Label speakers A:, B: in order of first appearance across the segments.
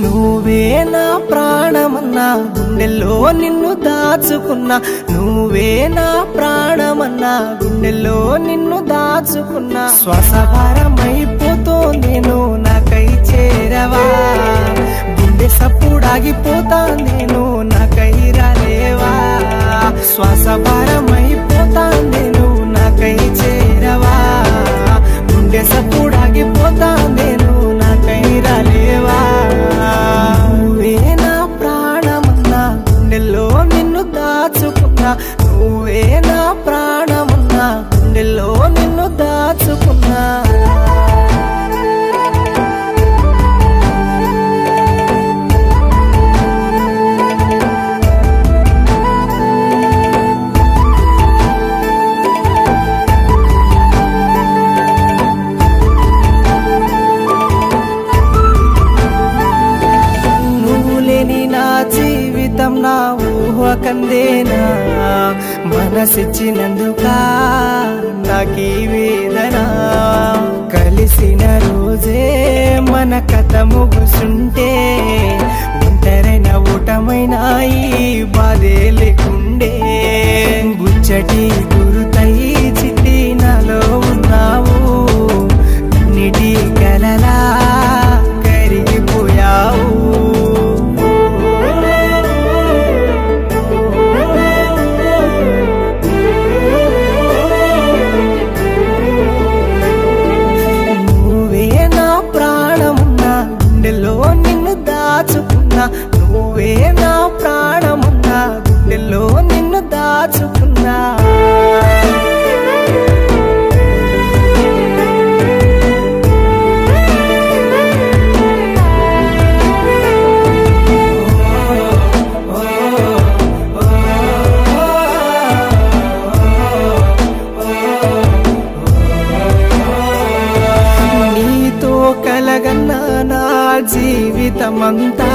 A: నువ్వే నా ప్రాణమన్నా గుండెల్లో నిన్ను దాచుకున్నా, నువ్వే నా ప్రాణమన్నా గుండెల్లో నిన్ను దాచుకున్నా. శ్వాస భారమైపోతోందేను నాకై చేరవా, గుండె సప్పుడాగిపోతాందేను నాకై రాలేవా. శ్వాస భారమైపోతాందేను నాకై చేరవా, గుండె సప్పుడాగిపోతాందేను నాకై రాలేవా. నువ్వే నా ప్రాణమన్నా గుండెల్లో నిన్ను దాచుకున్నా, నువ్వే నా ప్రాణమన్నా గుండెల్లో నిన్ను దాచుకున్నా. జీవితం నా ఊహ కందేనా, మనసిచ్చినందుకా నాకీ వేదన. కలిసిన రోజే మన కథ ముగుసుంటే, ఒంటరైన ఊటమైనా ఈ బాధే లేకుండే. గుచ్చటి గురుతై చిట్టి నాలో ఉన్నావు, నీటి కలలా కరిగిపోయావు. నిన్ను దాచుకున్నా, నువ్వే నా ప్రాణమన్నా గుండెల్లో నిన్ను దాచుకున్నా. కలగన్నా నా జీవితమంతా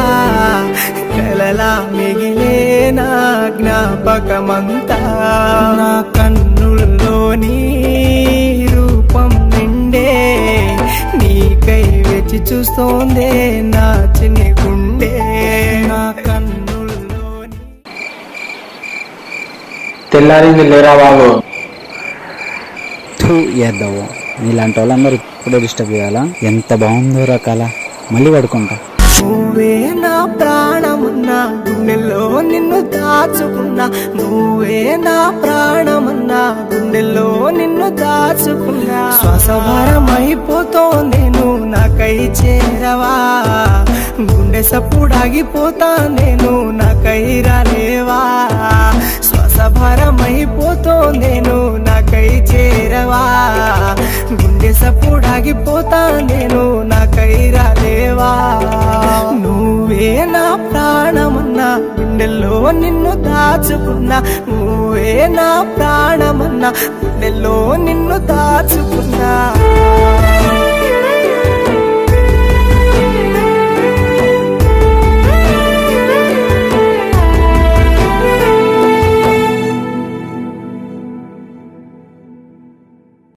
A: కలలా మిగిలే నా జ్ఞాపకమంతా. నా కన్నుల్లోని రూపం నిండే నీకై వెచి చూస్తోందే నా చిన్ని గుండె. నా కన్నుల్లోని
B: తెల్లారింది లేరా బాబు.
C: చేద్దావు నీలాంటి వాళ్ళందరూ ఇప్పుడే డిస్టర్బ్ చేయాలా? ఎంత బాగుందో రకాల. మళ్ళీ పడుకుంటా.
A: నువ్వే నా ప్రాణమన్నా గుండెల్లో నిన్ను దాచుకున్నా, నువ్వే నా ప్రాణమన్నా గుండెల్లో నిన్ను దాచుకున్నా. శ్వాస భారమైపోతోందేను నాకై చేరవా, గుండె సప్పుడాగిపోతాందేను నాకై రాలేవా. శ్వాస భారమైపోతోందేను నాకై చేరవా, గుండె సప్పుడాగిపోతాందేను నాకై రాలేవా. నువ్వే నా ప్రాణమన్నా గుండెల్లో నిన్ను దాచుకున్నా, నువ్వే నా ప్రాణమన్నా గుండెల్లో నిన్ను దాచుకున్నా.